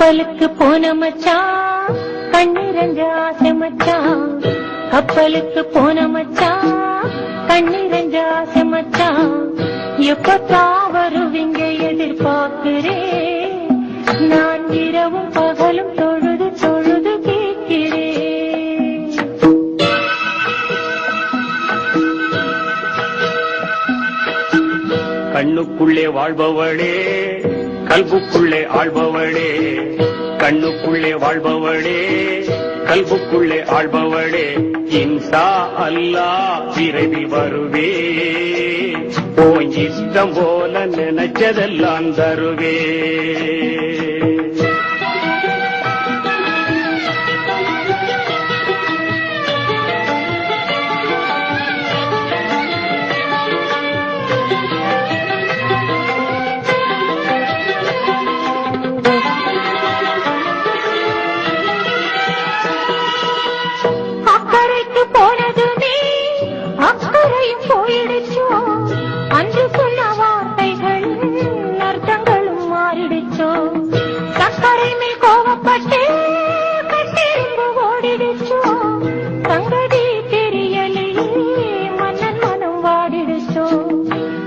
கப்பலுக்கு போன மச்சான் கண்ணிரஞ்ச ஆசை மச்சான். கப்பலுக்கு போன மச்சான் கண்ணிரஞ்ச ஆசை மச்சான். எப்பத்தான் வருவீங்க எதிர்பார்க்கிறேன். நான் இரவும் பகலும் தொழுது தொழுது கேட்கிறேன். கண்ணுக்குள்ளே வாழ்பவளே கல்புக்குள்ளே ஆள்பவளே. கண்ணுக்குள்ளே வாழ்பவளே கல்புக்குள்ளே ஆள்பவளே. இன்ஷா அல்லாஹ் விரைவில் வருவே. உன் இஷ்டம் போல நினைச்சதெல்லாம் தருவே.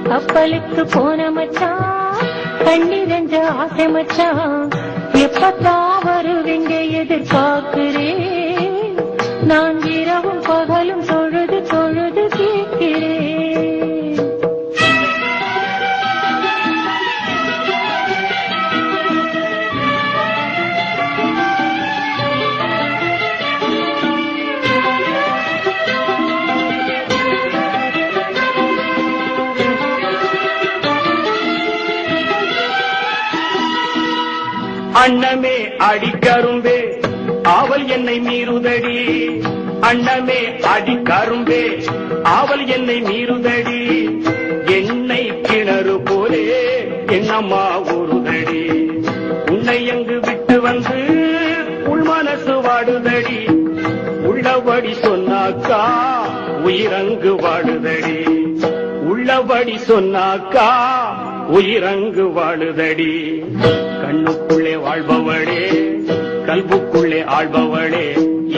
கப்பலுக்கு போன மச்சான் கண்ணிரஞ்ச ஆசை மச்சான். எப்பத்தான் வருவீங்க எதிர்பார்க்கிறேன். நான் இரவும் பகலும் தொழுது தொழுது கேட்கிறேன். அண்ணமே அடிக்கரும்பே ஆவல் என்னை மீறுதடி. அண்ணமே அடிக்கரும்பே ஆவல் என்னை மீறுதடி. என்னை கிணறு போலே என்னம்மா ஊறுதடி. உன்னை எங்கு விட்டு வந்து உள் மனசு வாடுதடி. உள்ளபடி சொன்னாக்கா உயிரங்கு வாடுதடி. உள்ளபடி சொன்னாக்கா உயிரங்கு வாடுதடி. கண்ணுக்குள்ளே வாழ்பவளே கல்புக்குள்ளே ஆள்பவளே.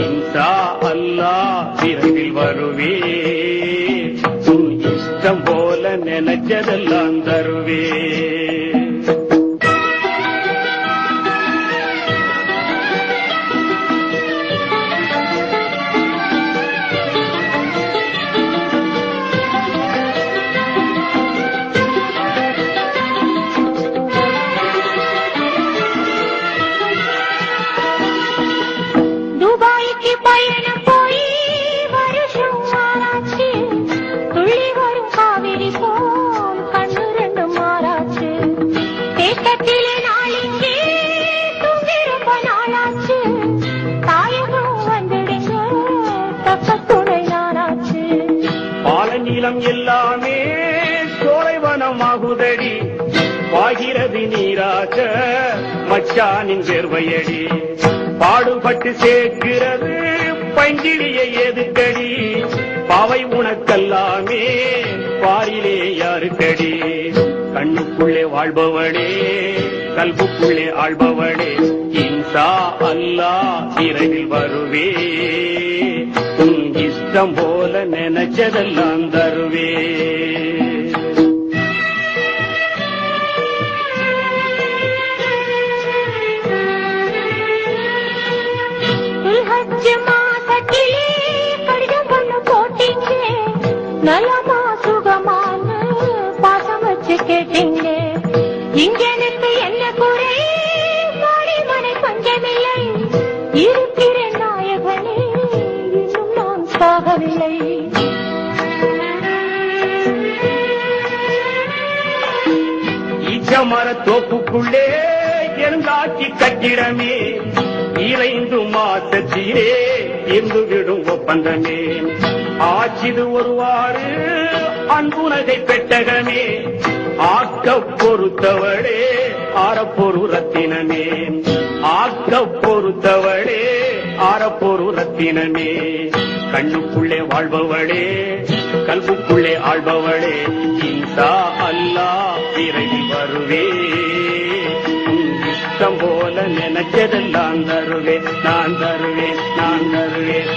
இன்ஷா அல்லாஹ் விரைவில் வருவே. உன் இஷ்டம் போல நினைச்சதெல்லாம் தருவே. நீளம் எல்லாமே சோலைவனமாகுதடி. வாகிறது நீராக மச்சானின் வேர்வையடி. பாடுபட்டு சேர்க்கிறது பைங்கிலியை எதுக்கடி. பாவை உனக்கல்லாமே பாரிலே யாருக்கடி. கண்ணுக்குள்ளே வாழ்பவளே கல்புக்குள்ளே ஆள்பவளே. இன்ஷா அல்லாஹ் விரைவில் வருவே. உன் இஷ்டம் போல நினைச்சதெல்லாம் தருவே. மாசத்திலே கடிதம் ஒண்ணு போட்டீங்க. நலமா சுகமான பாசம் வச்சு கேட்டீங்க. இங்க எனக்கு என்ன குறை மாடி மனை பஞ்சமில்லை. இருக்கிறேன் நாயகனே இன்னும் நான் சாகவில்லை. ஈச்சமர தோப்புக்குள்ளே இருந்தாட்சி கட்டிடமே. இறைந்து மாசத்திலே இருந்து விடும் ஒப்பந்தமே. ஆச்சிது ஒருவாறு அன்புனகை பெட்டகமே. ஆக்க பொறுத்தவளே ஆரப்பொரு ரத்தினமே. ஆக்க பொறுத்தவளே ஆரப்பொரு ரத்தினமே. கண்ணுக்குள்ளே வாழ்பவளே கல்புக்குள்ளே ஆள்பவளே. இன்ஷா அல்லாஹ் விரைவில் வருவே. இஷ்டம் போல நினைச்சதெல்லாம் தருவேன், நான் தருவேன், நான் தருவேன்.